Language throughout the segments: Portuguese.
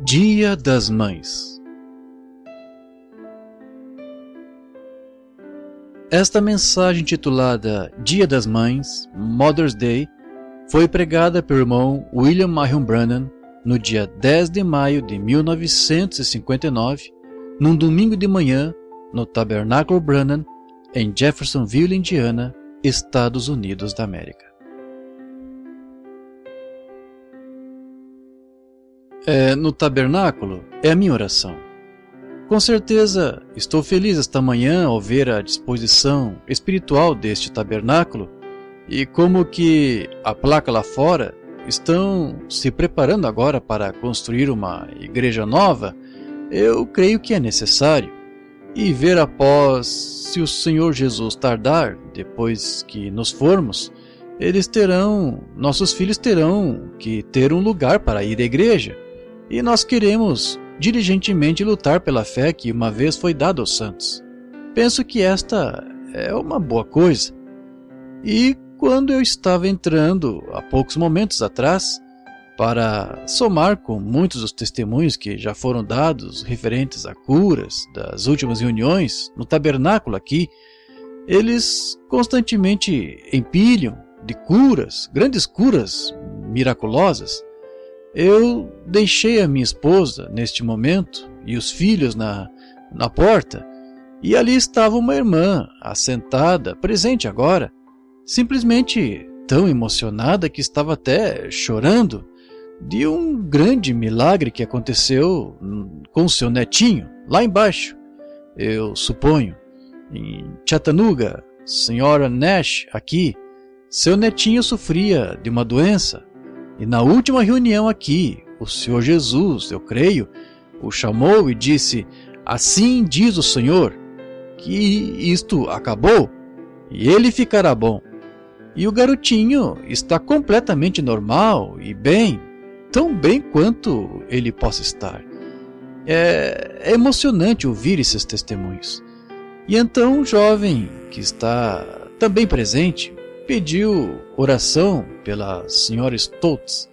Dia das Mães. Esta mensagem titulada Dia das Mães, Mother's Day, foi pregada pelo irmão William Marion Branham no dia 10 de maio de 1959, num domingo de manhã, no Tabernáculo Branham, em Jeffersonville, Indiana, Estados Unidos da América. No tabernáculo é a minha oração. Com certeza estou feliz esta manhã ao ver a disposição espiritual deste tabernáculo e como que a placa lá fora estão se preparando agora para construir uma igreja nova. Eu creio que é necessário. E ver após, se o Senhor Jesus tardar, depois que nos formos, nossos filhos terão que ter um lugar para ir à igreja. E nós queremos diligentemente lutar pela fé que uma vez foi dada aos santos. Penso que esta é uma boa coisa. E quando eu estava entrando, há poucos momentos atrás, para somar com muitos dos testemunhos que já foram dados referentes a curas das últimas reuniões no tabernáculo aqui, eles constantemente empilham de curas, grandes curas miraculosas. Eu deixei a minha esposa neste momento e os filhos na porta, e ali estava uma irmã, assentada, presente agora, simplesmente tão emocionada que estava até chorando de um grande milagre que aconteceu com seu netinho, lá embaixo, eu suponho, em Chattanooga, senhora Nash aqui. Seu netinho sofria de uma doença. E na última reunião aqui, o Senhor Jesus, eu creio, o chamou e disse: assim diz o Senhor, que isto acabou, e ele ficará bom. E o garotinho está completamente normal e bem, tão bem quanto ele possa estar. É emocionante ouvir esses testemunhos. E então um jovem que está também presente pediu oração pela senhora Stoltz,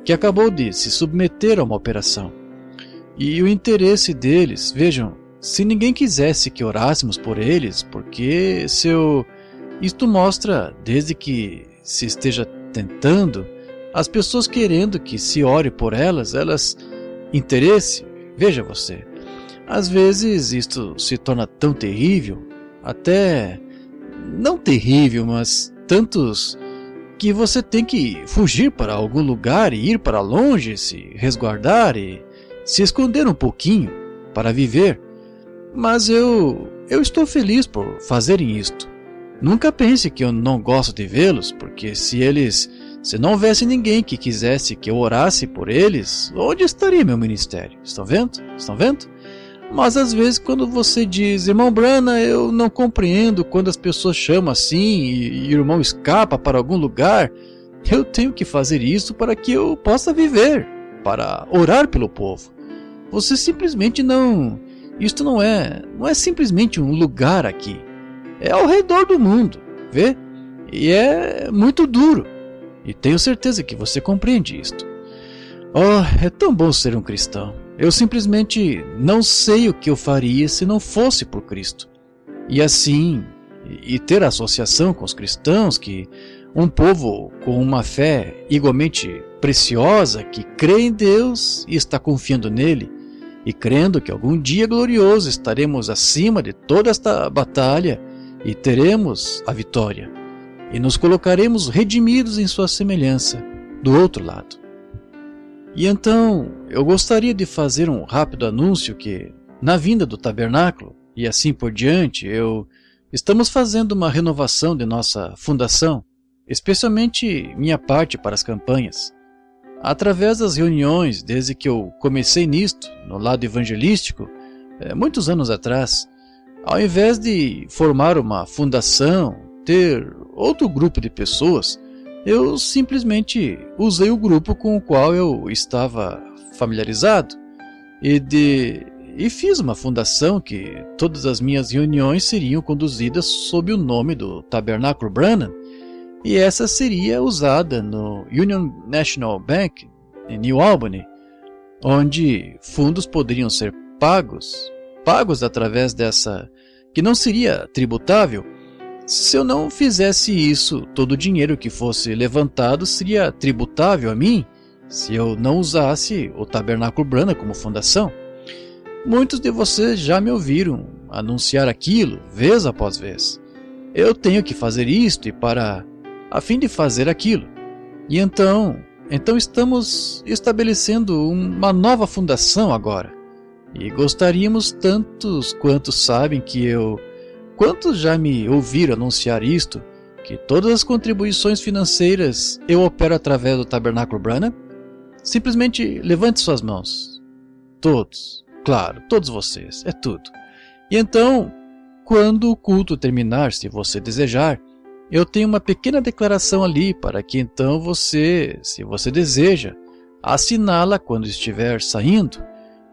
que acabou de se submeter a uma operação. E o interesse deles, vejam, se ninguém quisesse que orássemos por eles, porque isto mostra, desde que se esteja tentando, as pessoas querendo que se ore por elas, interesse, veja você, às vezes isto se torna tão terrível, até, não terrível, mas tantos que você tem que fugir para algum lugar e ir para longe, se resguardar e se esconder um pouquinho para viver. Mas eu estou feliz por fazerem isto. Nunca pense que eu não gosto de vê-los, porque se não houvesse ninguém que quisesse que eu orasse por eles, onde estaria meu ministério? Estão vendo? Estão vendo? Mas às vezes quando você diz: irmão Branham, eu não compreendo quando as pessoas chamam assim e o irmão escapa para algum lugar, eu tenho que fazer isso para que eu possa viver, para orar pelo povo. Você simplesmente não... Isto não é simplesmente um lugar aqui. É ao redor do mundo, vê? E é muito duro. E tenho certeza que você compreende isto. Oh, é tão bom ser um cristão. Eu simplesmente não sei o que eu faria se não fosse por Cristo. E assim, e ter associação com os cristãos, que um povo com uma fé igualmente preciosa, que crê em Deus e está confiando nele, e crendo que algum dia glorioso estaremos acima de toda esta batalha e teremos a vitória, e nos colocaremos redimidos em sua semelhança do outro lado. E então, eu gostaria de fazer um rápido anúncio que, na vinda do tabernáculo, e assim por diante, estamos fazendo uma renovação de nossa fundação, especialmente minha parte para as campanhas. Através das reuniões, desde que eu comecei nisto, no lado evangelístico, muitos anos atrás, ao invés de formar uma fundação, ter outro grupo de pessoas, eu simplesmente usei o grupo com o qual eu estava familiarizado e fiz uma fundação que todas as minhas reuniões seriam conduzidas sob o nome do Tabernáculo Branham, e essa seria usada no Union National Bank em New Albany, onde fundos poderiam ser pagos através dessa, que não seria tributável. Se eu não fizesse isso, todo o dinheiro que fosse levantado seria tributável a mim, se eu não usasse o Tabernáculo Branham como fundação. Muitos de vocês já me ouviram anunciar aquilo, vez após vez. Eu tenho que fazer isto e a fim de fazer aquilo. E então estamos estabelecendo uma nova fundação agora. E gostaríamos, tantos quantos sabem que quantos já me ouviram anunciar isto, que todas as contribuições financeiras eu opero através do Tabernáculo Branham? Simplesmente levante suas mãos. Todos, claro, todos vocês, é tudo. E então, quando o culto terminar, se você desejar, eu tenho uma pequena declaração ali para que então você, se você deseja, assiná-la quando estiver saindo,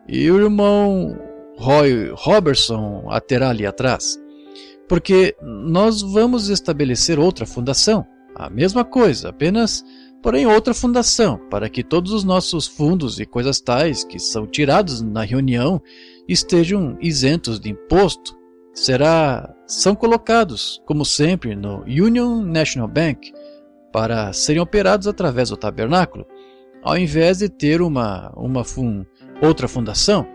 e o irmão Roy Robertson a terá ali atrás. Porque nós vamos estabelecer outra fundação, a mesma coisa, apenas, porém outra fundação, para que todos os nossos fundos e coisas tais que são tirados na reunião estejam isentos de imposto. São colocados, como sempre, no Union National Bank, para serem operados através do tabernáculo, ao invés de ter outra fundação,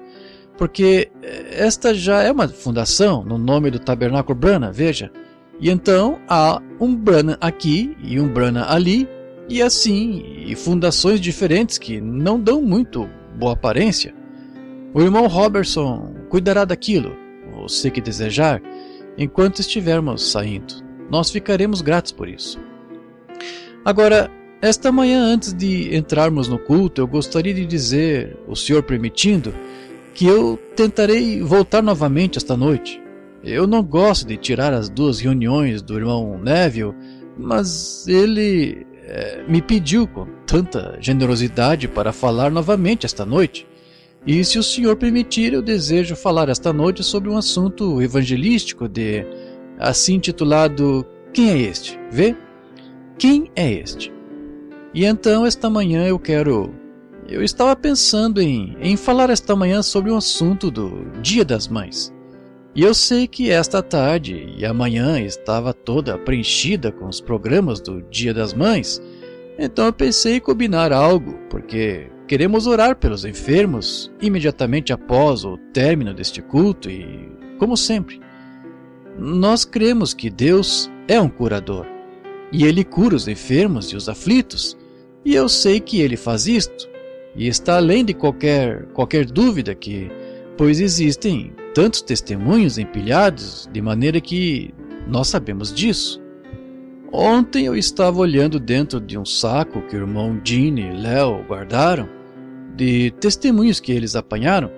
porque esta já é uma fundação no nome do Tabernáculo Branham, veja. E então há um Branham aqui e um Branham ali, e assim, e fundações diferentes que não dão muito boa aparência. O irmão Robertson cuidará daquilo, você que desejar, enquanto estivermos saindo. Nós ficaremos gratos por isso. Agora, esta manhã, antes de entrarmos no culto, eu gostaria de dizer, o Senhor permitindo, que eu tentarei voltar novamente esta noite. Eu não gosto de tirar as duas reuniões do irmão Neville, mas ele me pediu com tanta generosidade para falar novamente esta noite. E se o Senhor permitir, eu desejo falar esta noite sobre um assunto evangelístico assim intitulado Quem é este? Vê? Quem é este? E então esta manhã eu estava pensando em falar esta manhã sobre um assunto do Dia das Mães. E eu sei que esta tarde e amanhã estava toda preenchida com os programas do Dia das Mães, então eu pensei em combinar algo, porque queremos orar pelos enfermos imediatamente após o término deste culto e, como sempre, nós cremos que Deus é um curador, e Ele cura os enfermos e os aflitos, e eu sei que Ele faz isto, e está além de qualquer dúvida pois existem tantos testemunhos empilhados, de maneira que nós sabemos disso. Ontem eu estava olhando dentro de um saco que o irmão Gene e Léo guardaram, de testemunhos que eles apanharam,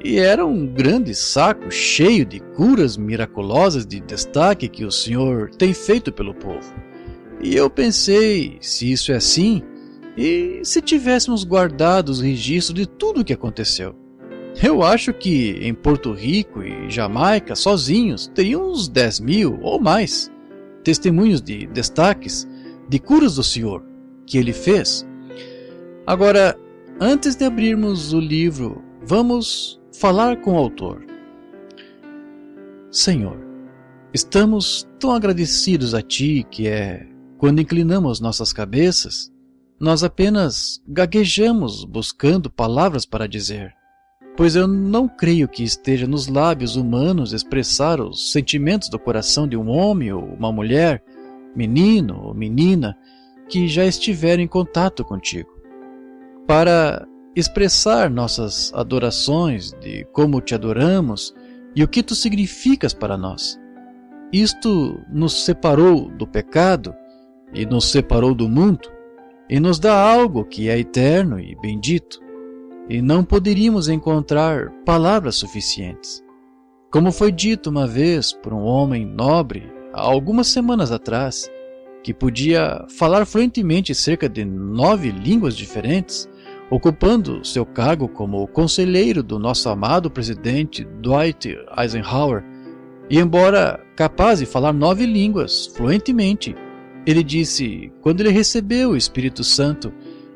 e era um grande saco cheio de curas miraculosas de destaque que o Senhor tem feito pelo povo. E eu pensei, se isso é assim, e se tivéssemos guardado os registros de tudo o que aconteceu? Eu acho que em Porto Rico e Jamaica, sozinhos, teriam uns 10.000 ou mais testemunhos de destaques de curas do Senhor que Ele fez. Agora, antes de abrirmos o livro, vamos falar com o autor. Senhor, estamos tão agradecidos a Ti que quando inclinamos nossas cabeças, nós apenas gaguejamos buscando palavras para dizer, pois eu não creio que esteja nos lábios humanos expressar os sentimentos do coração de um homem ou uma mulher, menino ou menina, que já estiveram em contato contigo, para expressar nossas adorações de como te adoramos e o que tu significas para nós. Isto nos separou do pecado e nos separou do mundo e nos dá algo que é eterno e bendito. E não poderíamos encontrar palavras suficientes. Como foi dito uma vez por um homem nobre, há algumas semanas atrás, que podia falar fluentemente cerca de 9 línguas diferentes, ocupando seu cargo como conselheiro do nosso amado presidente Dwight Eisenhower, e embora capaz de falar 9 línguas fluentemente, ele disse, quando ele recebeu o Espírito Santo,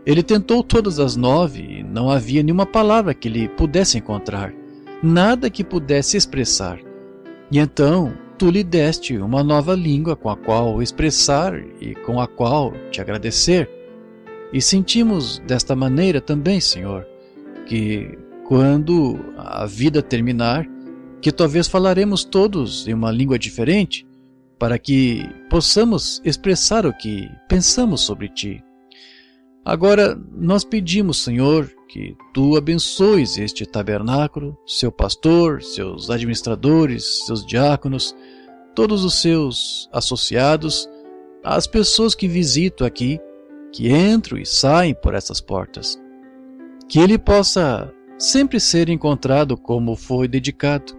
Ele tentou todas as 9 e não havia nenhuma palavra que ele pudesse encontrar, nada que pudesse expressar. E então tu lhe deste uma nova língua com a qual expressar e com a qual te agradecer. E sentimos desta maneira também, Senhor, que quando a vida terminar, que talvez falaremos todos em uma língua diferente, para que possamos expressar o que pensamos sobre Ti. Agora, nós pedimos, Senhor, que Tu abençoes este tabernáculo, seu pastor, seus administradores, seus diáconos, todos os seus associados, as pessoas que visitam aqui, que entram e saem por essas portas. Que ele possa sempre ser encontrado como foi dedicado,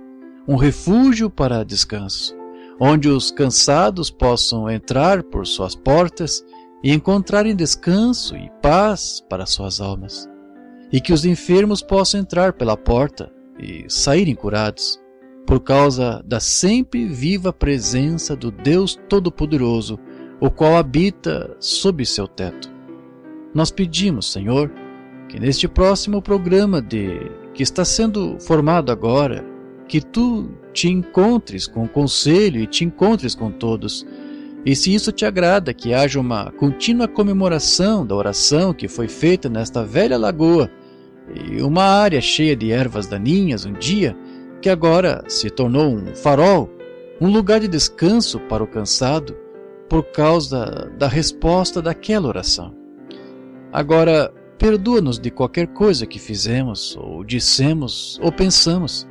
um refúgio para descanso, onde os cansados possam entrar por suas portas e encontrarem descanso e paz para suas almas, e que os enfermos possam entrar pela porta e saírem curados, por causa da sempre viva presença do Deus Todo-Poderoso, o qual habita sob seu teto. Nós pedimos, Senhor, que neste próximo programa que está sendo formado agora, que Tu te encontres com o conselho e te encontres com todos. E se isso te agrada, que haja uma contínua comemoração da oração que foi feita nesta velha lagoa e uma área cheia de ervas daninhas um dia, que agora se tornou um farol, um lugar de descanso para o cansado, por causa da resposta daquela oração. Agora, perdoa-nos de qualquer coisa que fizemos, ou dissemos, ou pensamos,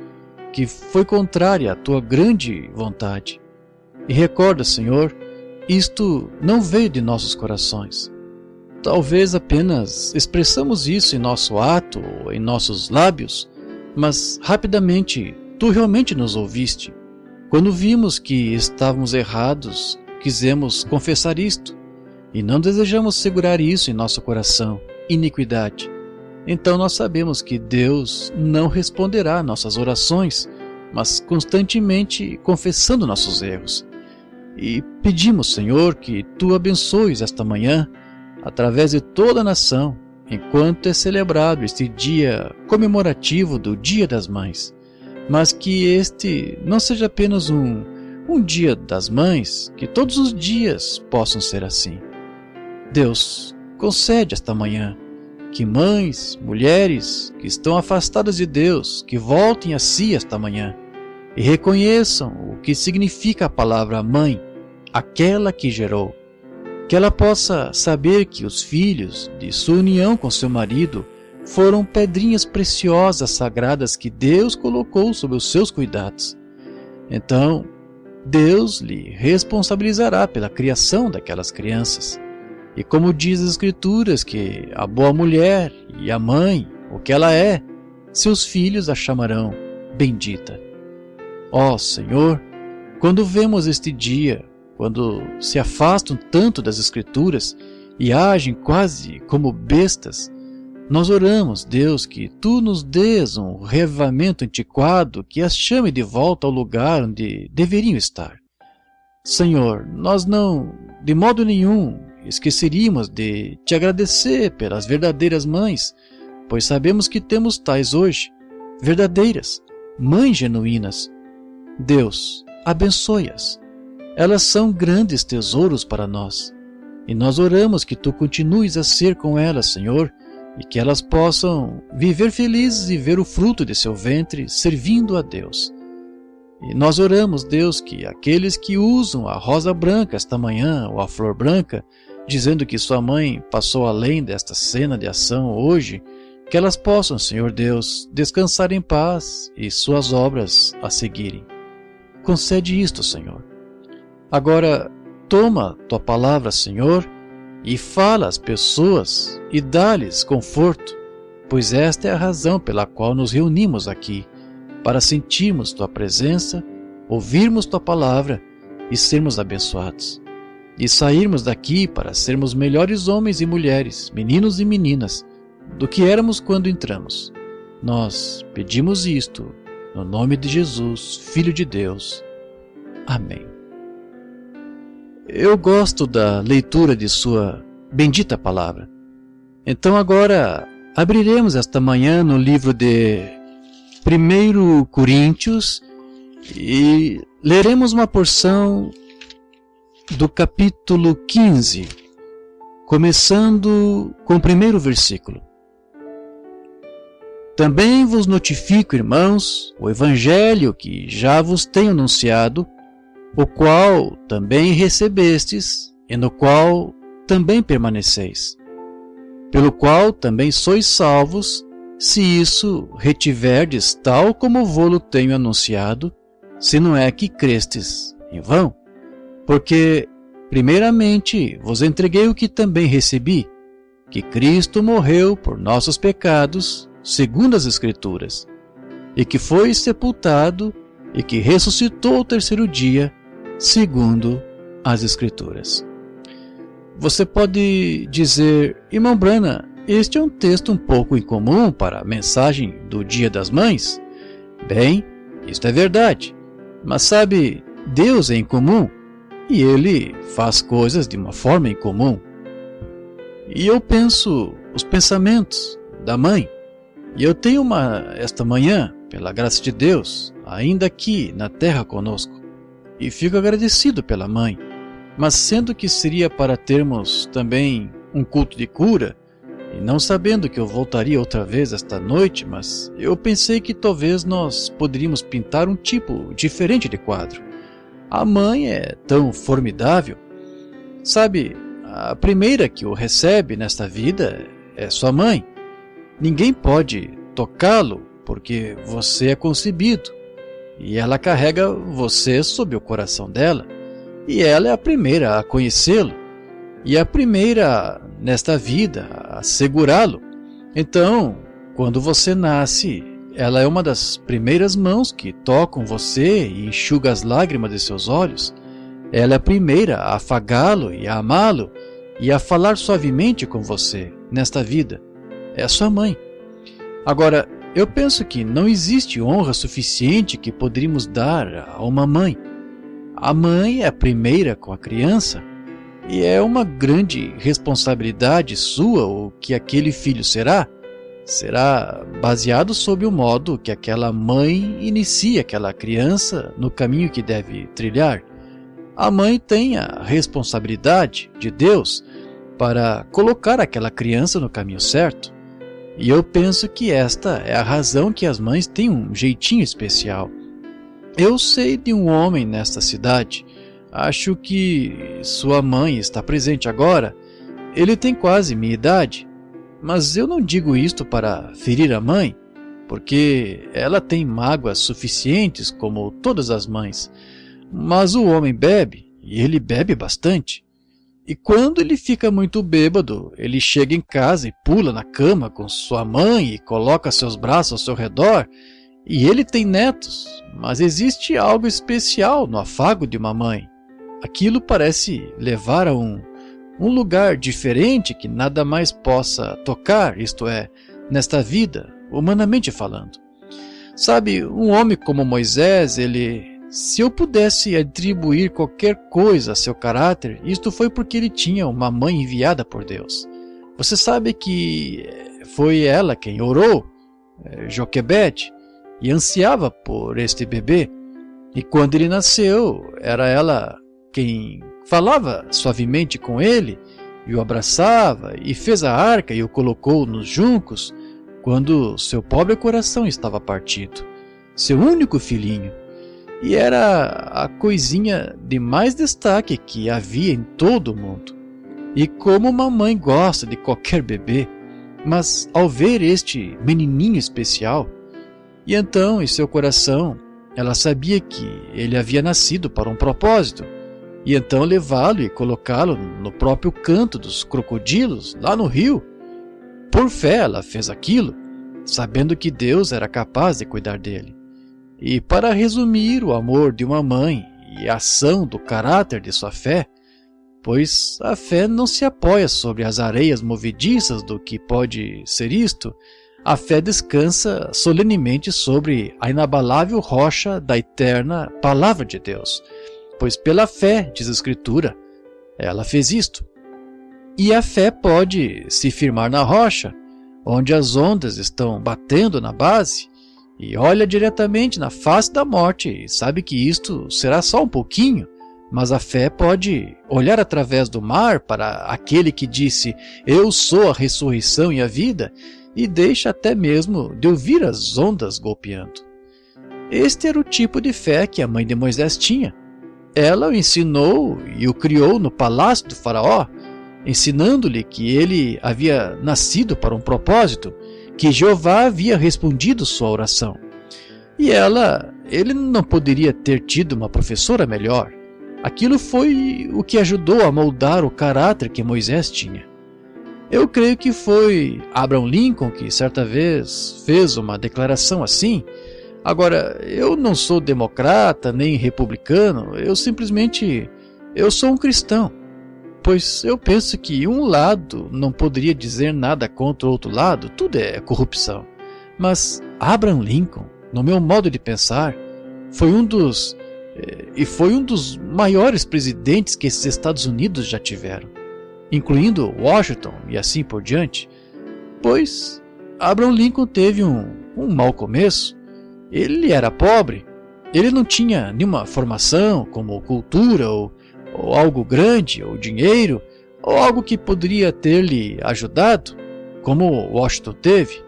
que foi contrária à Tua grande vontade. E recorda, Senhor, isto não veio de nossos corações. Talvez apenas expressamos isso em nosso ato ou em nossos lábios, mas rapidamente Tu realmente nos ouviste. Quando vimos que estávamos errados, quisemos confessar isto, e não desejamos segurar isso em nosso coração, iniquidade. Então nós sabemos que Deus não responderá nossas orações, mas constantemente confessando nossos erros. E pedimos, Senhor, que Tu abençoes esta manhã, através de toda a nação, enquanto é celebrado este dia comemorativo do Dia das Mães, mas que este não seja apenas um Dia das Mães, que todos os dias possam ser assim. Deus, concede esta manhã que mães, mulheres que estão afastadas de Deus, que voltem a si esta manhã e reconheçam o que significa a palavra mãe, aquela que gerou. Que ela possa saber que os filhos de sua união com seu marido foram pedrinhas preciosas sagradas que Deus colocou sob os seus cuidados. Então, Deus lhe responsabilizará pela criação daquelas crianças. E como diz as Escrituras, que a boa mulher e a mãe, o que ela é, seus filhos a chamarão bendita. Ó Senhor, quando vemos este dia, quando se afastam tanto das Escrituras e agem quase como bestas, nós oramos, Deus, que Tu nos dês um reavivamento antiquado que as chame de volta ao lugar onde deveriam estar. Senhor, nós não, de modo nenhum, esqueceríamos de Te agradecer pelas verdadeiras mães, pois sabemos que temos tais hoje, verdadeiras, mães genuínas. Deus, abençoe-as. Elas são grandes tesouros para nós, e nós oramos que Tu continues a ser com elas, Senhor, e que elas possam viver felizes e ver o fruto de seu ventre servindo a Deus. E nós oramos, Deus, que aqueles que usam a rosa branca esta manhã, ou a flor branca, dizendo que sua mãe passou além desta cena de ação hoje, que elas possam, Senhor Deus, descansar em paz e suas obras a seguirem. Concede isto, Senhor. Agora, toma Tua palavra, Senhor, e fala às pessoas e dá-lhes conforto, pois esta é a razão pela qual nos reunimos aqui, para sentirmos Tua presença, ouvirmos Tua palavra e sermos abençoados. E sairmos daqui para sermos melhores homens e mulheres, meninos e meninas, do que éramos quando entramos. Nós pedimos isto no nome de Jesus, Filho de Deus. Amém. Eu gosto da leitura de Sua bendita palavra. Então agora abriremos esta manhã no livro de 1 Coríntios e leremos uma porção do capítulo 15, começando com o primeiro versículo. Também vos notifico, irmãos, o evangelho que já vos tenho anunciado, o qual também recebestes e no qual também permaneceis, pelo qual também sois salvos, se isso retiverdes tal como vô-lo tenho anunciado, se não é que crestes em vão. Porque, primeiramente, vos entreguei o que também recebi, que Cristo morreu por nossos pecados, segundo as Escrituras, e que foi sepultado e que ressuscitou ao terceiro dia, segundo as Escrituras. Você pode dizer, irmão Branham, este é um texto um pouco incomum para a mensagem do Dia das Mães? Bem, isto é verdade, mas sabe, Deus é incomum e Ele faz coisas de uma forma incomum. E eu penso os pensamentos da mãe. E eu tenho esta manhã, pela graça de Deus, ainda aqui na terra conosco. E fico agradecido pela mãe. Mas sendo que seria para termos também um culto de cura, e não sabendo que eu voltaria outra vez esta noite, mas eu pensei que talvez nós poderíamos pintar um tipo diferente de quadro. A mãe é tão formidável. Sabe, a primeira que o recebe nesta vida é sua mãe. Ninguém pode tocá-lo porque você é concebido e ela carrega você sob o coração dela e ela é a primeira a conhecê-lo e a primeira nesta vida a segurá-lo. Então, quando você nasce, ela é uma das primeiras mãos que tocam você e enxuga as lágrimas de seus olhos. Ela é a primeira a afagá-lo e a amá-lo e a falar suavemente com você nesta vida. É a sua mãe. Agora, eu penso que não existe honra suficiente que poderíamos dar a uma mãe. A mãe é a primeira com a criança e é uma grande responsabilidade sua o que aquele filho será. Será baseado sobre o modo que aquela mãe inicia aquela criança no caminho que deve trilhar. A mãe tem a responsabilidade de Deus para colocar aquela criança no caminho certo. E eu penso que esta é a razão que as mães têm um jeitinho especial. Eu sei de um homem nesta cidade, acho que sua mãe está presente agora. Ele tem quase minha idade, mas eu não digo isto para ferir a mãe, porque ela tem mágoas suficientes como todas as mães. Mas o homem bebe, e ele bebe bastante. E quando ele fica muito bêbado, ele chega em casa e pula na cama com sua mãe e coloca seus braços ao seu redor. E ele tem netos, mas existe algo especial no afago de uma mãe. Aquilo parece levar a um lugar diferente que nada mais possa tocar, isto é, nesta vida, humanamente falando. Sabe, um homem como Moisés, se eu pudesse atribuir qualquer coisa a seu caráter, isto foi porque ele tinha uma mãe enviada por Deus. Você sabe que foi ela quem orou, Joquebede, e ansiava por este bebê. E quando ele nasceu, era ela quem falava suavemente com ele, e o abraçava, e fez a arca e o colocou nos juncos, quando seu pobre coração estava partido, seu único filhinho. E era a coisinha de mais destaque que havia em todo o mundo. E como uma mãe gosta de qualquer bebê, mas ao ver este menininho especial, e então em seu coração ela sabia que ele havia nascido para um propósito, e então levá-lo e colocá-lo no próprio canto dos crocodilos, lá no rio. Por fé ela fez aquilo, sabendo que Deus era capaz de cuidar dele. E para resumir o amor de uma mãe e a ação do caráter de sua fé, pois a fé não se apoia sobre as areias movediças do que pode ser isto, a fé descansa solenemente sobre a inabalável rocha da eterna Palavra de Deus, pois pela fé, diz a Escritura, ela fez isto. E a fé pode se firmar na rocha, onde as ondas estão batendo na base, e olha diretamente na face da morte e sabe que isto será só um pouquinho, mas a fé pode olhar através do mar para aquele que disse: eu sou a ressurreição e a vida, e deixa até mesmo de ouvir as ondas golpeando. Este era o tipo de fé que a mãe de Moisés tinha. Ela o ensinou e o criou no palácio do faraó, ensinando-lhe que ele havia nascido para um propósito, que Jeová havia respondido sua oração. E ele não poderia ter tido uma professora melhor. Aquilo foi o que ajudou a moldar o caráter que Moisés tinha. Eu creio que foi Abraham Lincoln que certa vez fez uma declaração assim. Agora, eu não sou democrata nem republicano, eu sou um cristão, pois eu penso que um lado não poderia dizer nada contra o outro lado, tudo é corrupção. Mas Abraham Lincoln, no meu modo de pensar, foi um dos maiores presidentes que esses Estados Unidos já tiveram, incluindo Washington e assim por diante, pois Abraham Lincoln teve um mau começo. Ele era pobre, ele não tinha nenhuma formação como cultura ou algo grande, ou dinheiro, ou algo que poderia ter lhe ajudado, como Washington teve.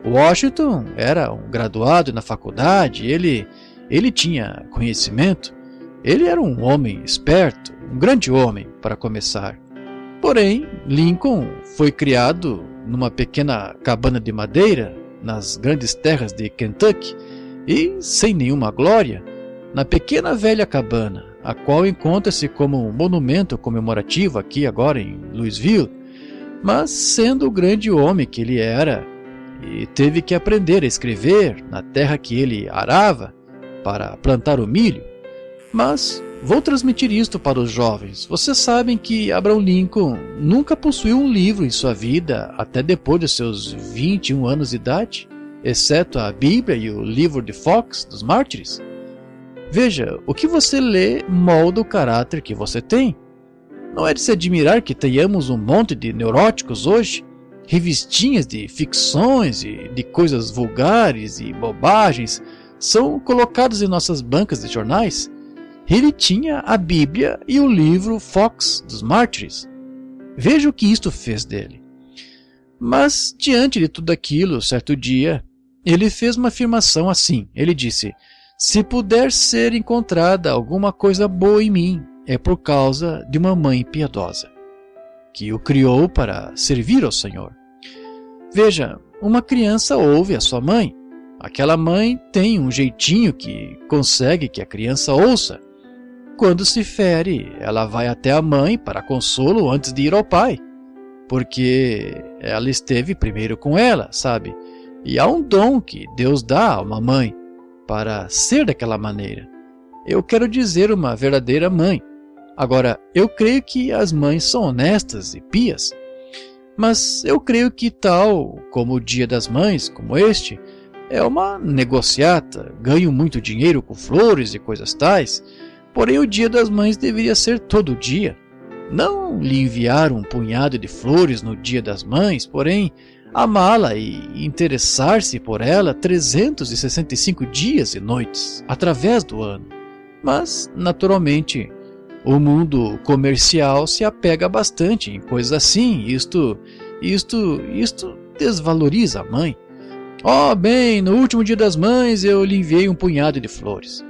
Washington era um graduado na faculdade, ele tinha conhecimento, ele era um homem esperto, um grande homem para começar. Porém, Lincoln foi criado numa pequena cabana de madeira nas grandes terras de Kentucky e, sem nenhuma glória, na pequena velha cabana, a qual encontra-se como um monumento comemorativo aqui agora em Louisville, mas sendo o grande homem que ele era, e teve que aprender a escrever na terra que ele arava para plantar o milho. Mas vou transmitir isto para os jovens. Vocês sabem que Abraham Lincoln nunca possuiu um livro em sua vida até depois de seus 21 anos de idade, exceto a Bíblia e o livro de Fox, dos Mártires. Veja, o que você lê molda o caráter que você tem. Não é de se admirar que tenhamos um monte de neuróticos hoje, revistinhas de ficções e de coisas vulgares e bobagens são colocadas em nossas bancas de jornais. Ele tinha a Bíblia e o livro Fox, dos Mártires. Veja o que isto fez dele. Mas, diante de tudo aquilo, certo dia, ele fez uma afirmação assim. Ele disse: se puder ser encontrada alguma coisa boa em mim, é por causa de uma mãe piedosa, que o criou para servir ao Senhor. Veja, uma criança ouve a sua mãe. Aquela mãe tem um jeitinho que consegue que a criança ouça. Quando se fere, ela vai até a mãe para consolo antes de ir ao pai, porque ela esteve primeiro com ela, sabe? E há um dom que Deus dá a uma mãe para ser daquela maneira. Eu quero dizer, uma verdadeira mãe. Agora, eu creio que as mães são honestas e pias, mas eu creio que tal como o Dia das Mães, como este, é uma negociata, ganho muito dinheiro com flores e coisas tais, porém o Dia das Mães deveria ser todo dia. Não lhe enviar um punhado de flores no Dia das Mães, porém amá-la e interessar-se por ela 365 dias e noites, através do ano. Mas, naturalmente, o mundo comercial se apega bastante em coisas assim. Isto desvaloriza a mãe. Bem, no último Dia das Mães eu lhe enviei um punhado de flores.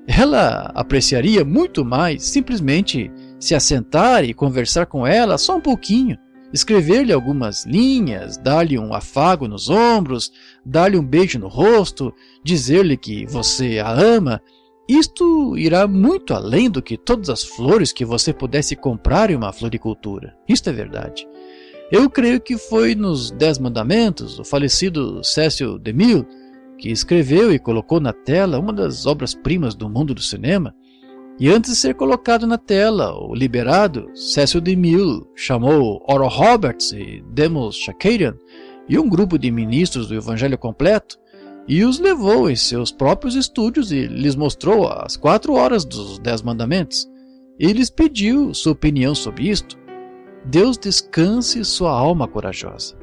Ela apreciaria muito mais simplesmente se assentar e conversar com ela só um pouquinho, escrever-lhe algumas linhas, dar-lhe um afago nos ombros, dar-lhe um beijo no rosto, dizer-lhe que você a ama. Isto irá muito além do que todas as flores que você pudesse comprar em uma floricultura. Isto é verdade. Eu creio que foi nos 10 Mandamentos, o falecido Cecil DeMille, que escreveu e colocou na tela uma das obras-primas do mundo do cinema. E antes de ser colocado na tela, o liberado Cecil DeMille chamou Oral Roberts e Demos Shakarian e um grupo de ministros do Evangelho Completo e os levou em seus próprios estúdios e lhes mostrou as 4 horas dos 10 Mandamentos. E lhes pediu sua opinião sobre isto. Deus descanse sua alma corajosa.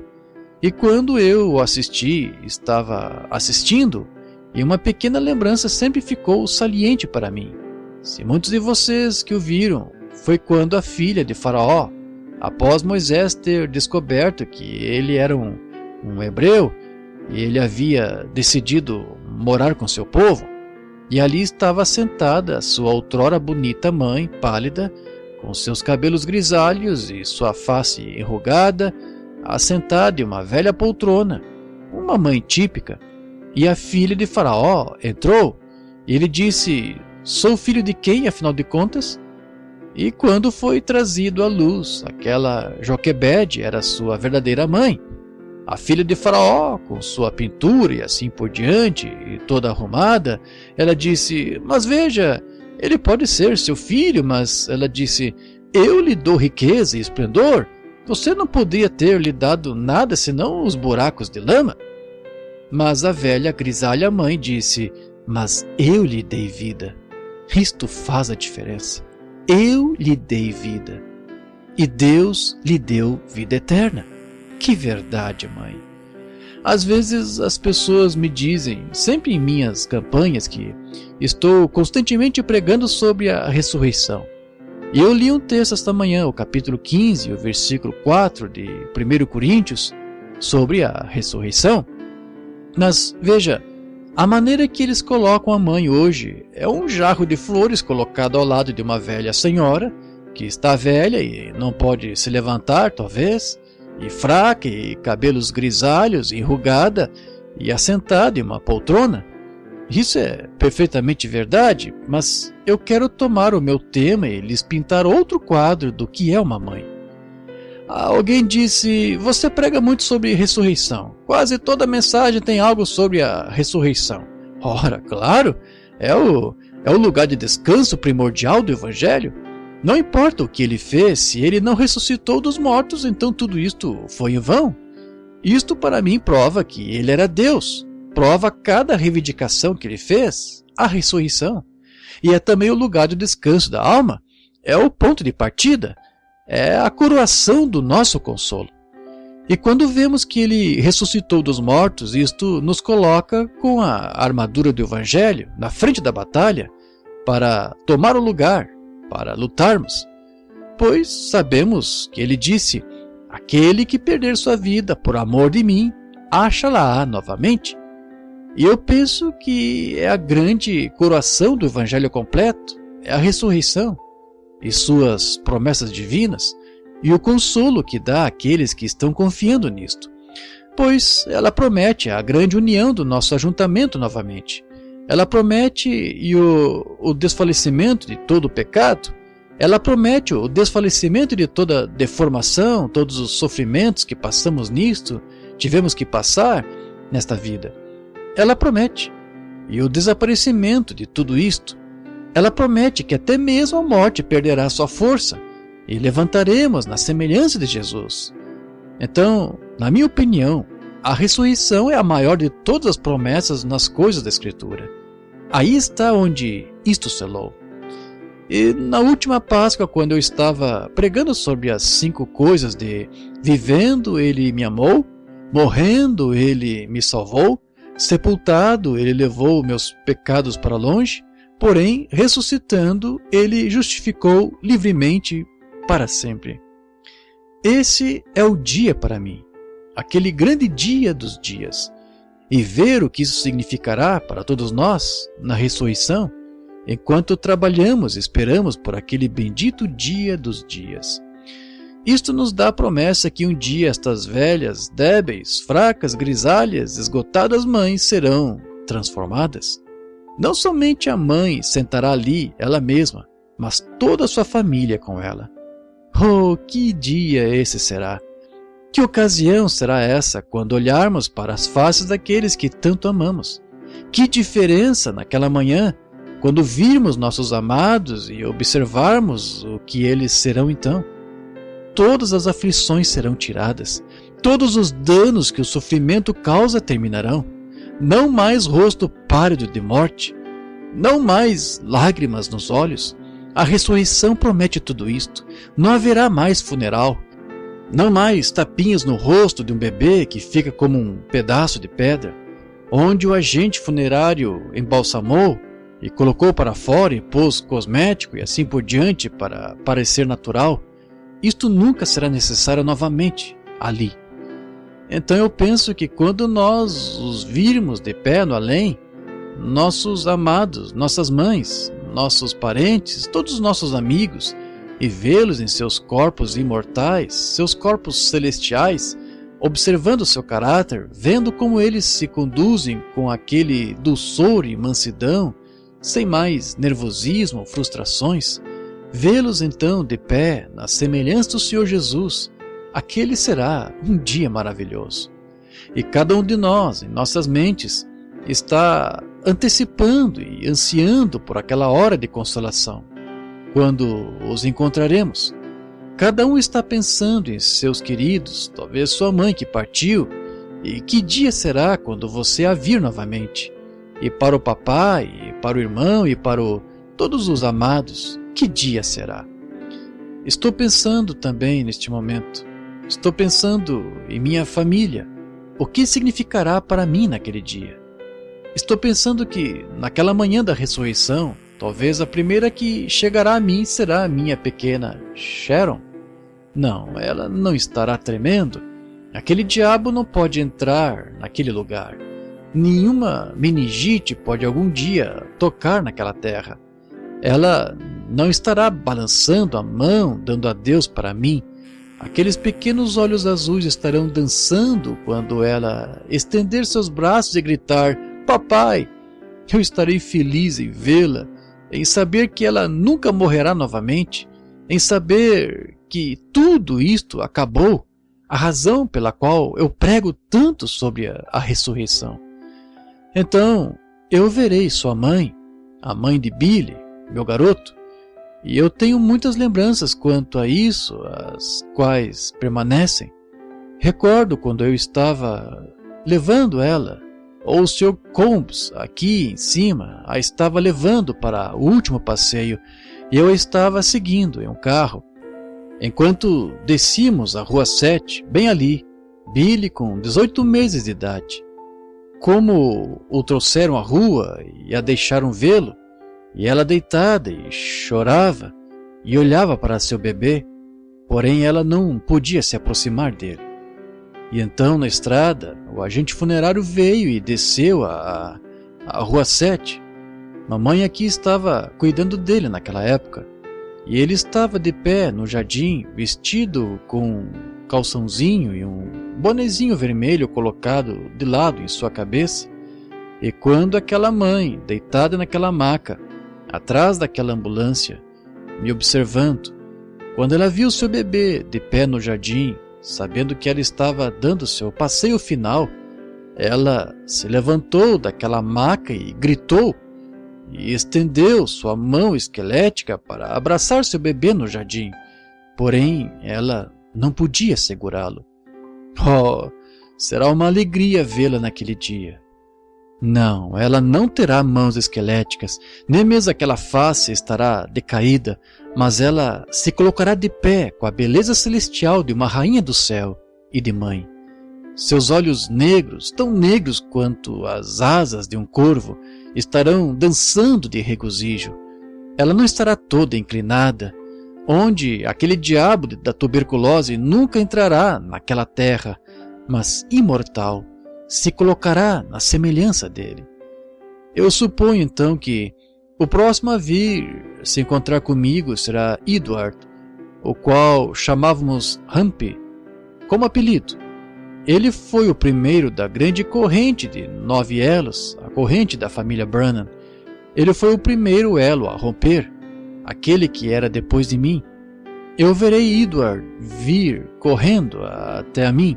E quando eu o estava assistindo, e uma pequena lembrança sempre ficou saliente para mim. Se muitos de vocês que o viram, foi quando a filha de Faraó, após Moisés ter descoberto que ele era um hebreu, e ele havia decidido morar com seu povo, e ali estava sentada sua outrora bonita mãe, pálida, com seus cabelos grisalhos e sua face enrugada, assentada em uma velha poltrona, uma mãe típica. E a filha de Faraó entrou, e ele disse: "Sou filho de quem, afinal de contas?" E quando foi trazido à luz, aquela Joquebede era sua verdadeira mãe. A filha de Faraó, com sua pintura e assim por diante, e toda arrumada, ela disse: "Mas veja, ele pode ser seu filho", mas ela disse: "Eu lhe dou riqueza e esplendor. Você não poderia ter lhe dado nada senão os buracos de lama?" Mas a velha grisalha mãe disse: "Mas eu lhe dei vida. Isto faz a diferença. Eu lhe dei vida. E Deus lhe deu vida eterna." Que verdade, mãe! Às vezes as pessoas me dizem, sempre em minhas campanhas, que estou constantemente pregando sobre a ressurreição. E eu li um texto esta manhã, o capítulo 15, o versículo 4 de 1 Coríntios, sobre a ressurreição. Mas veja, a maneira que eles colocam a mãe hoje é um jarro de flores colocado ao lado de uma velha senhora, que está velha e não pode se levantar, talvez, e fraca, e cabelos grisalhos, enrugada, e assentada em uma poltrona. Isso é perfeitamente verdade, mas eu quero tomar o meu tema e lhes pintar outro quadro do que é uma mãe. Alguém disse: "Você prega muito sobre ressurreição. Quase toda mensagem tem algo sobre a ressurreição." Ora, claro, é o lugar de descanso primordial do Evangelho. Não importa o que ele fez, se ele não ressuscitou dos mortos, então tudo isto foi em vão. Isto para mim prova que ele era Deus. Prova cada reivindicação que ele fez, a ressurreição. E é também o lugar de descanso da alma. É o ponto de partida. É a coroação do nosso consolo. E quando vemos que ele ressuscitou dos mortos, isto nos coloca com a armadura do Evangelho na frente da batalha para tomar o lugar, para lutarmos. Pois sabemos que ele disse: "Aquele que perder sua vida por amor de mim, acha-la novamente." E eu penso que é a grande coroação do Evangelho completo, é a ressurreição e suas promessas divinas, e o consolo que dá àqueles que estão confiando nisto. Pois ela promete a grande união do nosso ajuntamento novamente. Ela promete o desfalecimento de todo o pecado. Ela promete o desfalecimento de toda deformação, todos os sofrimentos que passamos nisto, tivemos que passar nesta vida. Ela promete e o desaparecimento de tudo isto. Ela promete que até mesmo a morte perderá sua força e levantaremos na semelhança de Jesus. Então, na minha opinião, a ressurreição é a maior de todas as promessas nas coisas da Escritura. Aí está onde isto selou. E na última Páscoa, quando eu estava pregando sobre as 5 coisas de vivendo, ele me amou, morrendo, ele me salvou, sepultado, ele levou meus pecados para longe, porém, ressuscitando, ele justificou livremente para sempre. Esse é o dia para mim, aquele grande dia dos dias, e ver o que isso significará para todos nós na ressurreição, enquanto trabalhamos e esperamos por aquele bendito dia dos dias. Isto nos dá a promessa que um dia estas velhas, débeis, fracas, grisalhas, esgotadas mães serão transformadas. Não somente a mãe sentará ali, ela mesma, mas toda a sua família com ela. Oh, que dia esse será! Que ocasião será essa quando olharmos para as faces daqueles que tanto amamos? Que diferença naquela manhã, quando virmos nossos amados e observarmos o que eles serão então? Todas as aflições serão tiradas, todos os danos que o sofrimento causa terminarão. Não mais rosto pálido de morte, não mais lágrimas nos olhos. A ressurreição promete tudo isto. Não haverá mais funeral, Não mais tapinhas no rosto de um bebê que fica como um pedaço de pedra, onde o agente funerário embalsamou e colocou para fora e pôs cosmético e assim por diante para parecer natural. Isto nunca será necessário novamente ali. Então eu penso que quando nós os virmos de pé no além, nossos amados, nossas mães, nossos parentes, todos os nossos amigos, e vê-los em seus corpos imortais, seus corpos celestiais, observando seu caráter, vendo como eles se conduzem com aquele dulçor e mansidão, sem mais nervosismo, frustrações, vê-los então de pé, na semelhança do Senhor Jesus, aquele será um dia maravilhoso. E cada um de nós, em nossas mentes, está antecipando e ansiando por aquela hora de consolação, quando os encontraremos. Cada um está pensando em seus queridos, talvez sua mãe que partiu, e que dia será quando você a vir novamente. E para o papai, e para o irmão, e para todos os amados, que dia será? Estou pensando também neste momento. Estou pensando em minha família. O que significará para mim naquele dia? Estou pensando que, naquela manhã da ressurreição, talvez a primeira que chegará a mim será a minha pequena Sharon. Não, ela não estará tremendo. Aquele diabo não pode entrar naquele lugar. Nenhuma meningite pode algum dia tocar naquela terra. Ela não estará balançando a mão, dando adeus para mim. Aqueles pequenos olhos azuis estarão dançando quando ela estender seus braços e gritar: "Papai!" Eu estarei feliz em vê-la, em saber que ela nunca morrerá novamente, em saber que tudo isto acabou, a razão pela qual eu prego tanto sobre a ressurreição. Então eu verei sua mãe, a mãe de Billy, meu garoto, e eu tenho muitas lembranças quanto a isso, as quais permanecem. Recordo quando eu estava levando ela, ou o Sr. Combs, aqui em cima, a estava levando para o último passeio, e eu a estava seguindo em um carro. Enquanto descíamos a Rua 7, bem ali, Billy com 18 meses de idade. Como o trouxeram à rua e a deixaram vê-lo, e ela deitada e chorava, e olhava para seu bebê, porém ela não podia se aproximar dele. E então, na estrada, o agente funerário veio e desceu a Rua 7. Mamãe aqui estava cuidando dele naquela época, e ele estava de pé no jardim, vestido com um calçãozinho e um bonezinho vermelho colocado de lado em sua cabeça. E quando aquela mãe, deitada naquela maca, atrás daquela ambulância, me observando, quando ela viu seu bebê de pé no jardim, sabendo que ela estava dando seu passeio final, ela se levantou daquela maca e gritou, e estendeu sua mão esquelética para abraçar seu bebê no jardim. Porém, ela não podia segurá-lo. Oh, será uma alegria vê-la naquele dia. Não, ela não terá mãos esqueléticas, nem mesmo aquela face estará decaída, mas ela se colocará de pé com a beleza celestial de uma rainha do céu e de mãe. Seus olhos negros, tão negros quanto as asas de um corvo, estarão dançando de regozijo. Ela não estará toda inclinada, onde aquele diabo da tuberculose nunca entrará naquela terra, mas imortal, se colocará na semelhança dele. Eu suponho então que o próximo a vir se encontrar comigo será Edward, o qual chamávamos Humpy, como apelido. Ele foi o primeiro da grande corrente de 9 elos, a corrente da família Brannan. Ele foi o primeiro elo a romper, aquele que era depois de mim. Eu verei Edward vir correndo até a mim.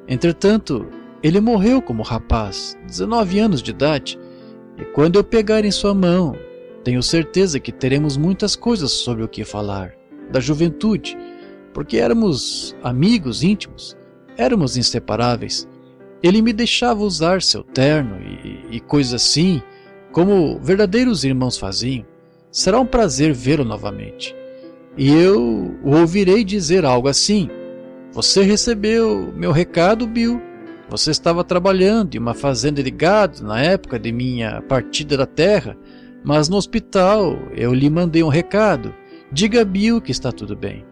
Entretanto, ele morreu como rapaz, 19 anos de idade, e quando eu pegar em sua mão, tenho certeza que teremos muitas coisas sobre o que falar, da juventude, porque éramos amigos íntimos, éramos inseparáveis. Ele me deixava usar seu terno e coisas assim, como verdadeiros irmãos faziam. Será um prazer vê-lo novamente. E eu o ouvirei dizer algo assim: Você recebeu meu recado, Bill? Você estava trabalhando em uma fazenda de gado na época de minha partida da terra, mas no hospital eu lhe mandei um recado. Diga a Bill que está tudo bem.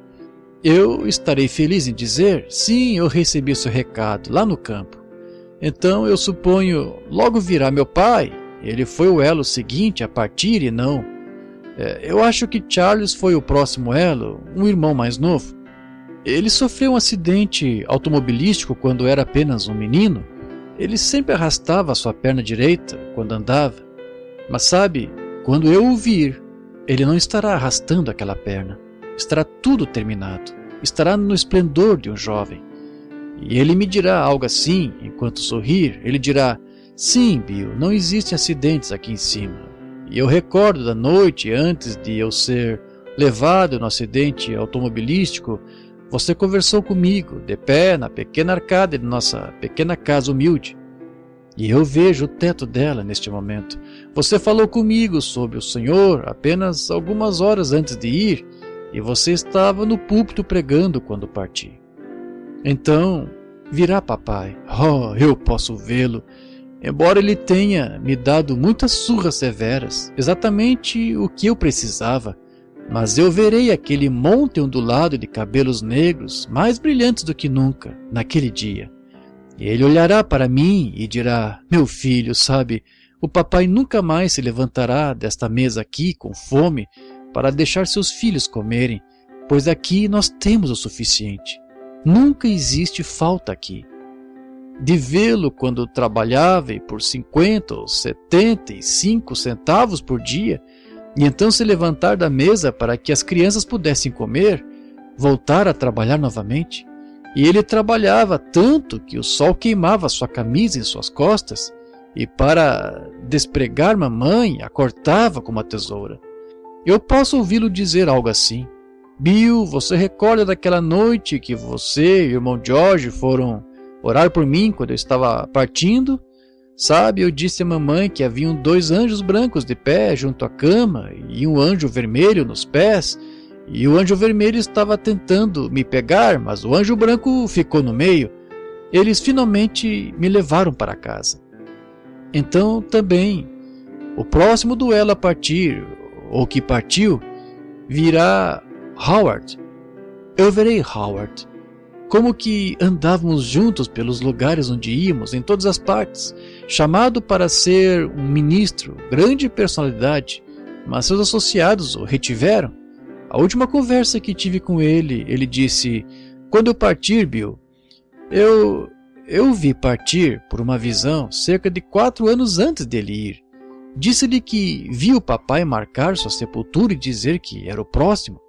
Eu estarei feliz em dizer, sim, eu recebi seu recado lá no campo. Então eu suponho, logo virá meu pai. Ele foi o elo seguinte a partir e não. Eu acho que Charles foi o próximo elo, um irmão mais novo. Ele sofreu um acidente automobilístico quando era apenas um menino. Ele sempre arrastava a sua perna direita quando andava. Mas sabe, quando eu o vir, ele não estará arrastando aquela perna. Estará tudo terminado. Estará no esplendor de um jovem. E ele me dirá algo assim, enquanto sorrir. Ele dirá, sim, Bill, não existem acidentes aqui em cima. E eu recordo da noite antes de eu ser levado no acidente automobilístico. Você conversou comigo, de pé, na pequena arcada de nossa pequena casa humilde. E eu vejo o teto dela neste momento. Você falou comigo sobre o Senhor apenas algumas horas antes de ir, e você estava no púlpito pregando quando parti. Então, virá papai. Oh, eu posso vê-lo. Embora ele tenha me dado muitas surras severas, exatamente o que eu precisava, mas eu verei aquele monte ondulado de cabelos negros, mais brilhantes do que nunca, naquele dia. E ele olhará para mim e dirá, meu filho, sabe, o papai nunca mais se levantará desta mesa aqui com fome para deixar seus filhos comerem, pois aqui nós temos o suficiente. Nunca existe falta aqui. De vê-lo quando trabalhava e por 50 ou 75 centavos por dia, e então se levantar da mesa para que as crianças pudessem comer, voltar a trabalhar novamente. E ele trabalhava tanto que o sol queimava sua camisa em suas costas, e para despregar mamãe, a cortava com uma tesoura. Eu posso ouvi-lo dizer algo assim. Bill, você recorda daquela noite que você e o irmão George foram orar por mim quando eu estava partindo? Sabe, eu disse à mamãe que haviam 2 anjos brancos de pé junto à cama e um anjo vermelho nos pés, e o anjo vermelho estava tentando me pegar, mas o anjo branco ficou no meio. Eles finalmente me levaram para casa. Então também, o próximo duelo a partir, ou que partiu, virá Howard. Eu verei Howard. Como que andávamos juntos pelos lugares onde íamos, em todas as partes, chamado para ser um ministro, grande personalidade, mas seus associados o retiveram. A última conversa que tive com ele, ele disse, quando eu partir, Bill, eu o vi partir por uma visão cerca de 4 anos antes dele ir. Disse-lhe que viu o papai marcar sua sepultura e dizer que era o próximo.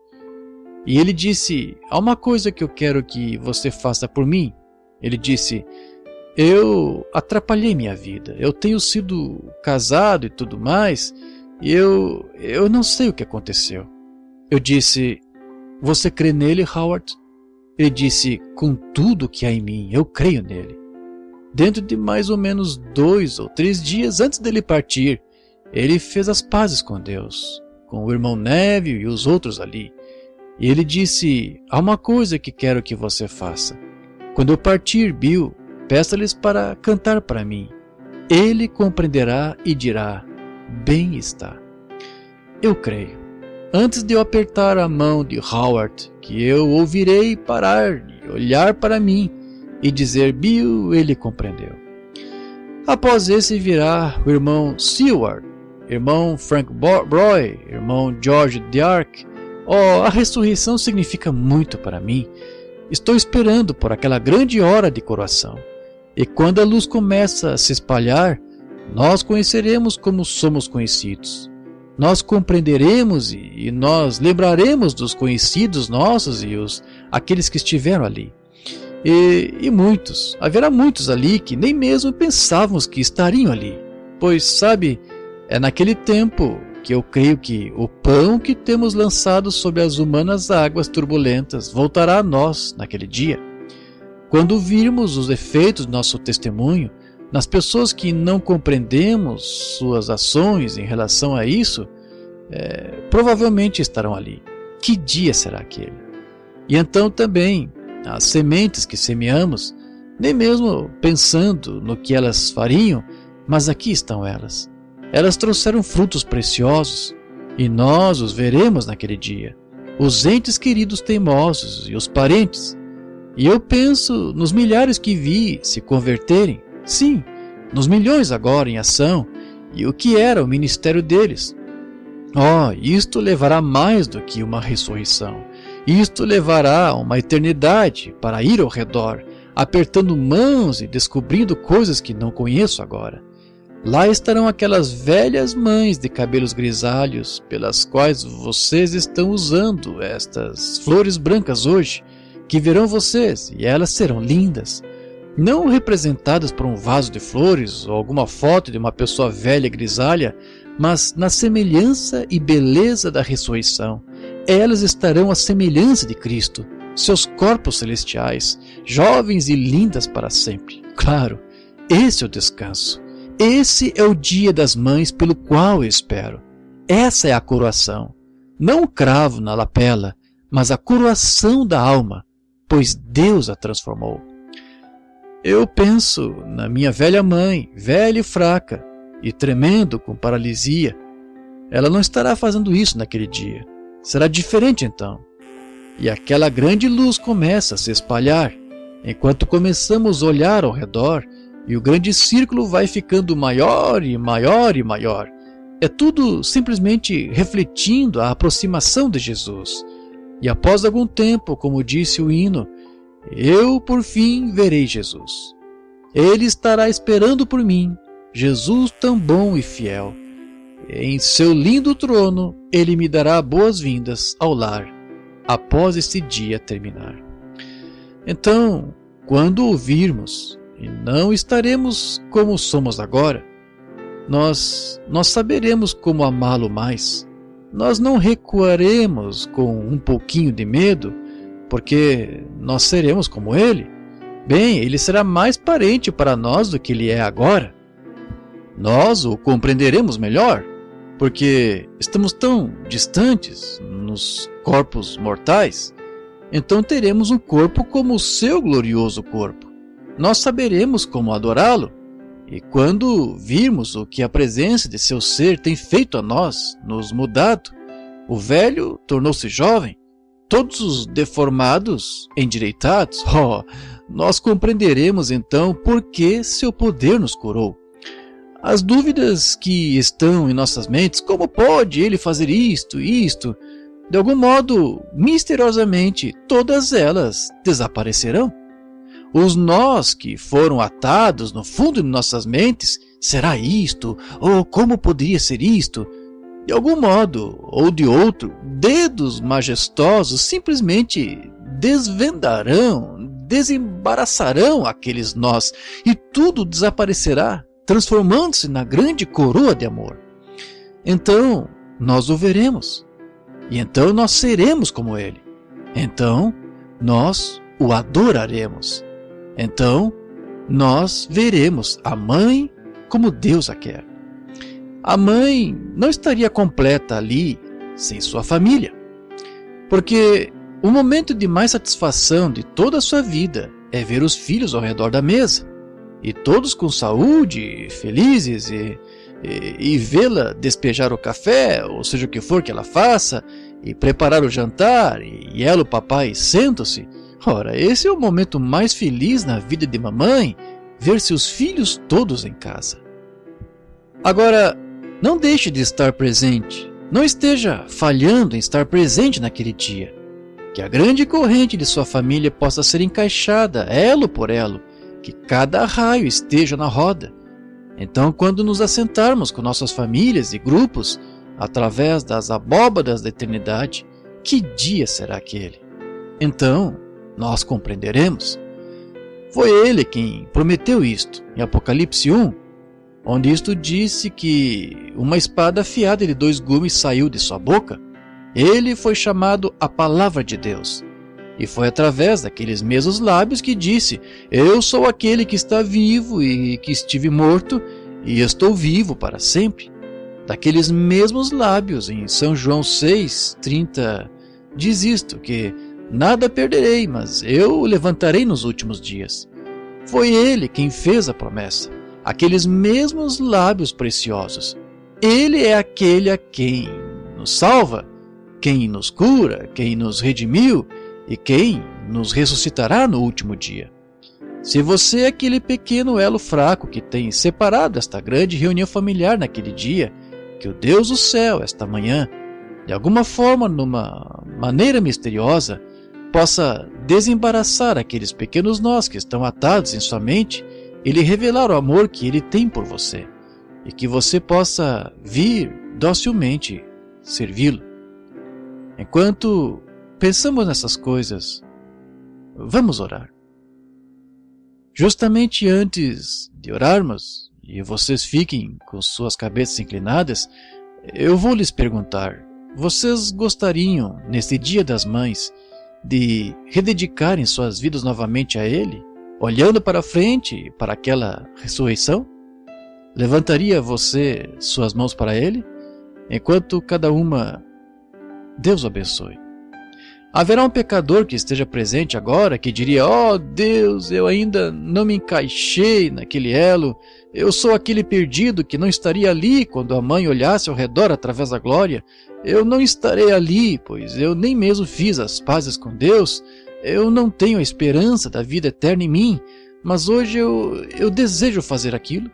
E ele disse, há uma coisa que eu quero que você faça por mim. Ele disse, eu atrapalhei minha vida, eu tenho sido casado e tudo mais, e eu não sei o que aconteceu. Eu disse, você crê nele, Howard? Ele disse, com tudo que há em mim, eu creio nele. Dentro de mais ou menos 2 ou 3 dias antes dele partir, ele fez as pazes com Deus, com o irmão Neville e os outros ali. E ele disse, há uma coisa que quero que você faça. Quando eu partir, Bill, peça-lhes para cantar para mim. Ele compreenderá e dirá, bem está. Eu creio. Antes de eu apertar a mão de Howard, que eu ouvirei parar e olhar para mim e dizer, Bill, ele compreendeu. Após esse virá o irmão Seward, irmão Frank Broy, irmão George D'Arc. Oh, a ressurreição significa muito para mim. Estou esperando por aquela grande hora de coroação. E quando a luz começa a se espalhar, nós conheceremos como somos conhecidos. Nós compreenderemos e nós lembraremos dos conhecidos nossos e aqueles que estiveram ali. E muitos, haverá muitos ali que nem mesmo pensávamos que estariam ali. Pois, sabe, é naquele tempo que eu creio que o pão que temos lançado sobre as humanas águas turbulentas voltará a nós naquele dia. Quando virmos os efeitos do nosso testemunho nas pessoas que não compreendemos suas ações em relação a isso, provavelmente estarão ali. Que dia será aquele? E então também as sementes que semeamos, nem mesmo pensando no que elas fariam, mas aqui estão elas. Elas trouxeram frutos preciosos, e nós os veremos naquele dia, os entes queridos teimosos e os parentes. E eu penso nos milhares que vi se converterem, sim, nos milhões agora em ação, e o que era o ministério deles. Isto levará mais do que uma ressurreição. Isto levará uma eternidade para ir ao redor, apertando mãos e descobrindo coisas que não conheço agora. Lá estarão aquelas velhas mães de cabelos grisalhos, pelas quais vocês estão usando estas flores brancas hoje, que verão vocês, e elas serão lindas, não representadas por um vaso de flores ou alguma foto de uma pessoa velha grisalha, mas na semelhança e beleza da ressurreição. Elas estarão à semelhança de Cristo, seus corpos celestiais, jovens e lindas para sempre. Claro, esse é o descanso. Esse é o dia das mães pelo qual eu espero. Essa é a coroação. Não o cravo na lapela, mas a coroação da alma, pois Deus a transformou. Eu penso na minha velha mãe, velha e fraca, e tremendo com paralisia. Ela não estará fazendo isso naquele dia. Será diferente então. E aquela grande luz começa a se espalhar, enquanto começamos a olhar ao redor, e o grande círculo vai ficando maior e maior e maior. É tudo simplesmente refletindo a aproximação de Jesus. E após algum tempo, como disse o hino, eu por fim verei Jesus. Ele estará esperando por mim, Jesus tão bom e fiel. Em seu lindo trono, ele me dará boas-vindas ao lar, após esse dia terminar. Então, quando ouvirmos, e não estaremos como somos agora, nós saberemos como amá-lo mais. Nós não recuaremos com um pouquinho de medo, porque nós seremos como ele. Bem, ele será mais parente para nós do que ele é agora. Nós o compreenderemos melhor, porque estamos tão distantes nos corpos mortais. Então teremos um corpo como o seu glorioso corpo. Nós saberemos como adorá-lo, e quando virmos o que a presença de seu ser tem feito a nós, nos mudado, o velho tornou-se jovem, todos os deformados endireitados, nós compreenderemos então por que seu poder nos curou. As dúvidas que estão em nossas mentes, como pode ele fazer isto, de algum modo, misteriosamente, todas elas desaparecerão. Os nós que foram atados no fundo de nossas mentes, será isto? Ou como poderia ser isto? De algum modo ou de outro, dedos majestosos simplesmente desvendarão, desembaraçarão aqueles nós, e tudo desaparecerá, transformando-se na grande coroa de amor. Então nós o veremos, e então nós seremos como ele. Então nós o adoraremos. Então, nós veremos a mãe como Deus a quer. A mãe não estaria completa ali sem sua família, porque o momento de mais satisfação de toda a sua vida é ver os filhos ao redor da mesa, e todos com saúde, felizes, e vê-la despejar o café, ou seja o que for que ela faça, e preparar o jantar, e ela, o papai, sentam-se. Ora, esse é o momento mais feliz na vida de mamãe, ver seus filhos todos em casa. Agora, não deixe de estar presente, não esteja falhando em estar presente naquele dia. Que a grande corrente de sua família possa ser encaixada, elo por elo, que cada raio esteja na roda. Então, quando nos assentarmos com nossas famílias e grupos, através das abóbadas da eternidade, que dia será aquele? Então, nós compreenderemos. Foi ele quem prometeu isto em Apocalipse 1, onde isto disse que uma espada afiada de 2 gumes saiu de sua boca. Ele foi chamado a Palavra de Deus, e foi através daqueles mesmos lábios que disse: eu sou aquele que está vivo e que estive morto, e estou vivo para sempre. Daqueles mesmos lábios, em São João 6:30, diz isto, que Nada perderei, mas eu o levantarei nos últimos dias. Foi ele quem fez a promessa, aqueles mesmos lábios preciosos. Ele é aquele a quem nos salva, quem nos cura, quem nos redimiu e quem nos ressuscitará no último dia. Se você é aquele pequeno elo fraco que tem separado esta grande reunião familiar naquele dia, que o Deus do céu, esta manhã, de alguma forma, numa maneira misteriosa, possa desembaraçar aqueles pequenos nós que estão atados em sua mente e lhe revelar o amor que ele tem por você, e que você possa vir docilmente servi-lo. Enquanto pensamos nessas coisas, vamos orar. Justamente antes de orarmos, e vocês fiquem com suas cabeças inclinadas, eu vou lhes perguntar: vocês gostariam, neste Dia das Mães, de rededicarem suas vidas novamente a Ele, olhando para frente, para aquela ressurreição? Levantaria você suas mãos para Ele? Enquanto cada uma... Deus o abençoe. Haverá um pecador que esteja presente agora que diria: oh Deus, eu ainda não me encaixei naquele elo, eu sou aquele perdido que não estaria ali quando a mãe olhasse ao redor através da glória, eu não estarei ali, pois eu nem mesmo fiz as pazes com Deus, eu não tenho a esperança da vida eterna em mim, mas hoje eu desejo fazer aquilo.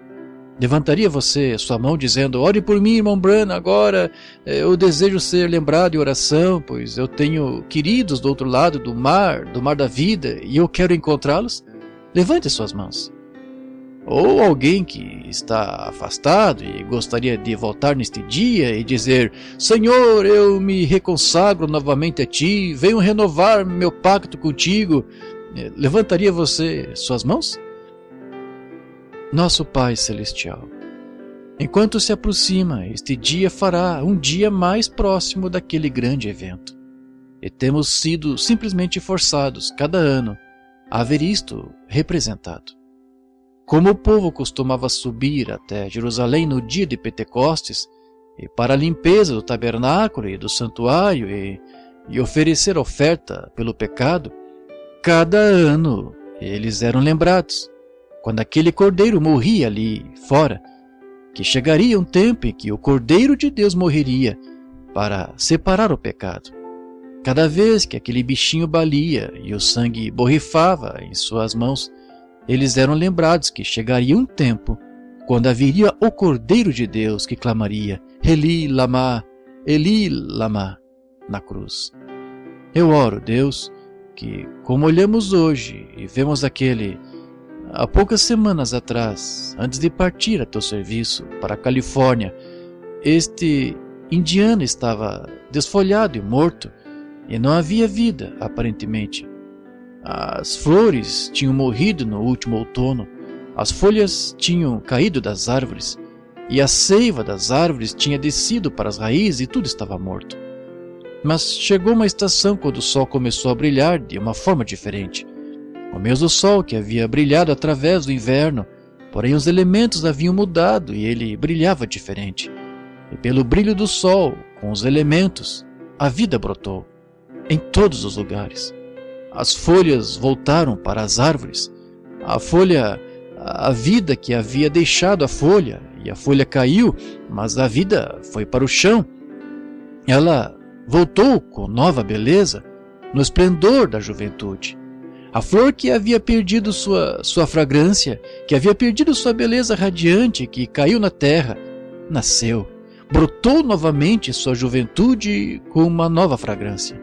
Levantaria você sua mão dizendo: ore por mim, irmão Branham, agora eu desejo ser lembrado em oração, pois eu tenho queridos do outro lado do mar da vida, e eu quero encontrá-los? Levante suas mãos. Ou alguém que está afastado e gostaria de voltar neste dia e dizer: Senhor, eu me reconsagro novamente a Ti, venho renovar meu pacto contigo. Levantaria você suas mãos? Nosso Pai Celestial, enquanto se aproxima, este dia fará um dia mais próximo daquele grande evento. E temos sido simplesmente forçados, cada ano, a ver isto representado. Como o povo costumava subir até Jerusalém no dia de Pentecostes, e para a limpeza do tabernáculo e do santuário, e oferecer oferta pelo pecado, cada ano eles eram lembrados, quando aquele cordeiro morria ali fora, que chegaria um tempo em que o Cordeiro de Deus morreria para separar o pecado. Cada vez que aquele bichinho balia e o sangue borrifava em suas mãos, eles eram lembrados que chegaria um tempo quando haveria o Cordeiro de Deus que clamaria: Eli lama, na cruz. Eu oro, Deus, que como olhamos hoje e vemos aquele... Há poucas semanas atrás, antes de partir a teu serviço para a Califórnia, este indiano estava desfolhado e morto, e não havia vida, aparentemente. As flores tinham morrido no último outono, as folhas tinham caído das árvores, e a seiva das árvores tinha descido para as raízes e tudo estava morto. Mas chegou uma estação quando o sol começou a brilhar de uma forma diferente. O mesmo sol que havia brilhado através do inverno, porém os elementos haviam mudado e ele brilhava diferente. E pelo brilho do sol, com os elementos, a vida brotou em todos os lugares. As folhas voltaram para as árvores. A vida que havia deixado a folha, e a folha caiu, mas a vida foi para o chão. Ela voltou com nova beleza, no esplendor da juventude. A flor que havia perdido sua fragrância, que havia perdido sua beleza radiante, que caiu na terra, nasceu, brotou novamente sua juventude com uma nova fragrância.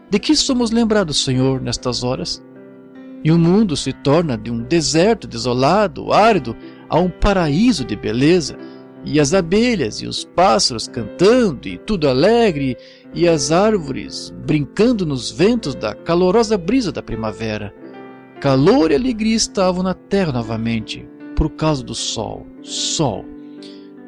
De que somos lembrados, Senhor, nestas horas? E o mundo se torna de um deserto desolado, árido, a um paraíso de beleza, e as abelhas e os pássaros cantando e tudo alegre, e as árvores brincando nos ventos da calorosa brisa da primavera. Calor e alegria estavam na terra novamente, por causa do sol.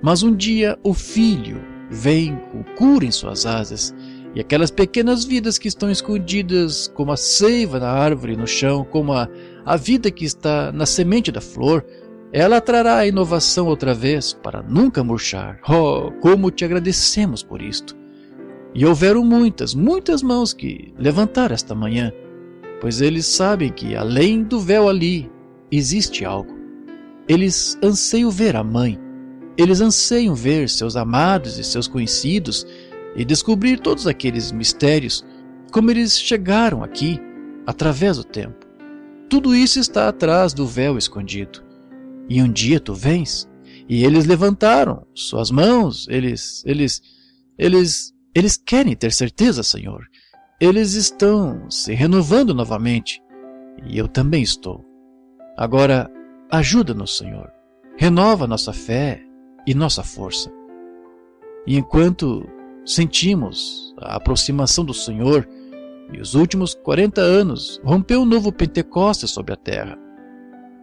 Mas um dia o Filho vem com cura em suas asas, e aquelas pequenas vidas que estão escondidas, como a seiva na árvore e no chão, como a vida que está na semente da flor, ela trará a inovação outra vez para nunca murchar. Oh, como te agradecemos por isto! E houveram muitas, muitas mãos que levantaram esta manhã, pois eles sabem que além do véu ali existe algo. Eles anseiam ver a mãe, eles anseiam ver seus amados e seus conhecidos e descobrir todos aqueles mistérios, como eles chegaram aqui através do tempo. Tudo isso está atrás do véu escondido. E um dia tu vens, e eles levantaram suas mãos, eles querem ter certeza, Senhor. Eles estão se renovando novamente, e eu também estou. Agora, ajuda-nos, Senhor. Renova nossa fé e nossa força. E enquanto sentimos a aproximação do Senhor, e os últimos 40 anos rompeu um novo Pentecostes sobre a terra.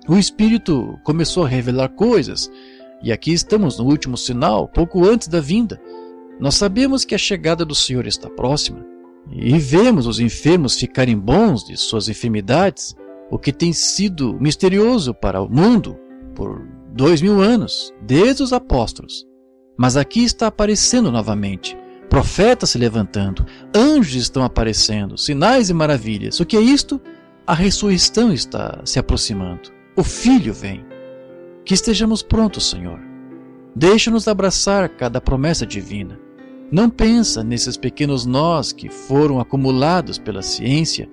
O Espírito começou a revelar coisas, e aqui estamos no último sinal, pouco antes da vinda. Nós sabemos que a chegada do Senhor está próxima, e vemos os enfermos ficarem bons de suas enfermidades, o que tem sido misterioso para o mundo por 2000 anos, desde os apóstolos. Mas aqui está aparecendo novamente. Profetas se levantando, anjos estão aparecendo, sinais e maravilhas. O que é isto? A ressurreição está se aproximando. O Filho vem. Que estejamos prontos, Senhor. Deixa-nos abraçar cada promessa divina. Não pensa nesses pequenos nós que foram acumulados pela ciência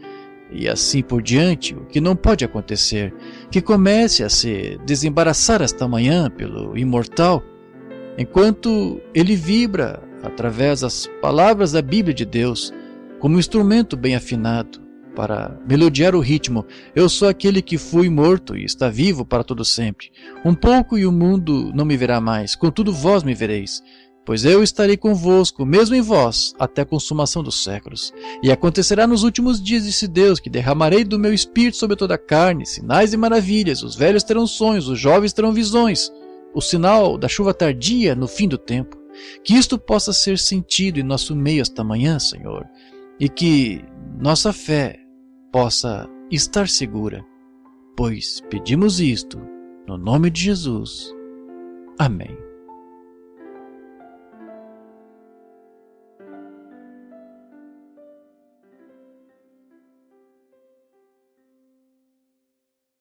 e assim por diante, o que não pode acontecer, que comece a se desembaraçar esta manhã pelo imortal, enquanto ele vibra através das palavras da Bíblia de Deus, como um instrumento bem afinado, para melodiar o ritmo. Eu sou aquele que fui morto e está vivo para todo sempre. Um pouco e o mundo não me verá mais, contudo vós me vereis, pois eu estarei convosco, mesmo em vós, até a consumação dos séculos. E acontecerá nos últimos dias, disse Deus, que derramarei do meu espírito sobre toda a carne, sinais e maravilhas, os velhos terão sonhos, os jovens terão visões, o sinal da chuva tardia no fim do tempo. Que isto possa ser sentido em nosso meio esta manhã, Senhor, e que nossa fé possa estar segura, pois pedimos isto no nome de Jesus. Amém.